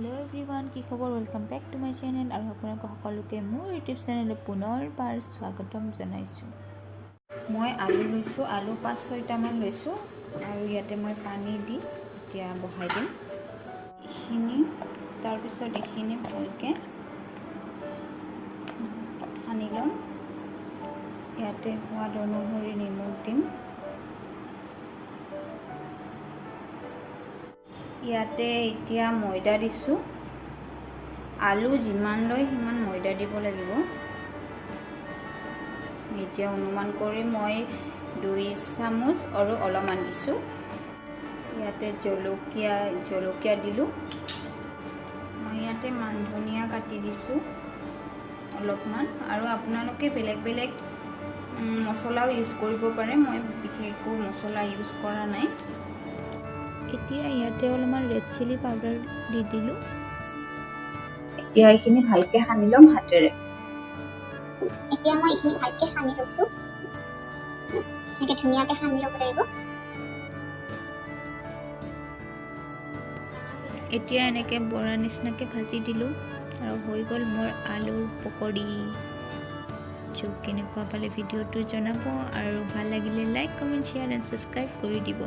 Hello everyone की खबर welcome back to my channel और আপোনালোক সকলোকে মোৰ ইউটিউব চেনেলে পুনৰবাৰ স্বাগতম জনাইছোঁ। মই আলু লৈছোঁ, আলু 5-6টা মান লৈছোঁ আৰু ইয়াতে মই পানী দি এতিয়া বহাই দিম। এইখিনি তাৰপিছত এইখিনি ভালকৈ সানি ল'ম। ইয়াতে সোৱাদ অনুসৰি নিমখ দিম। ইয়াতে এতিয়া ময়দা দিছোঁ। আলু যিমান লয় সিমান ময়দা দিব লাগিব। নিজে অনুমান কৰি মই 2 চামুচ আৰু অলপমান দিছোঁ। ইয়াতে জলকীয়া দিলোঁ। মই ইয়াতে মান ধনিয়া কাটি দিছোঁ অলপমান, আৰু আপোনালোকে বেলেগ বেলেগ মছলাও ইউজ কৰিব পাৰে। মই বিশেষ একো মছলা ইউজ কৰা নাই। এতিয়া ইয়াতে অলপমান ৰেড চিলি পাউডাৰ দি দিলোঁ। এতিয়া এইখিনি ভালকে সানি ল'ম হাতেৰে। এতিয়া মই এইখিনি ভালকে সানি লৈছোঁ। এনেকৈ ধুনীয়াকৈ সানি ল'ব লাগিব। এতিয়া এনেকৈ বৰা নিচিনাকৈ ভাজি দিলোঁ আৰু হৈ গ'ল মোৰ আলুৰ পকৰি। কেনেকুৱা পালে ভিডিঅ'টো জনাব আৰু ভাল লাগিলে like, comment, share and subscribe কৰি দিব।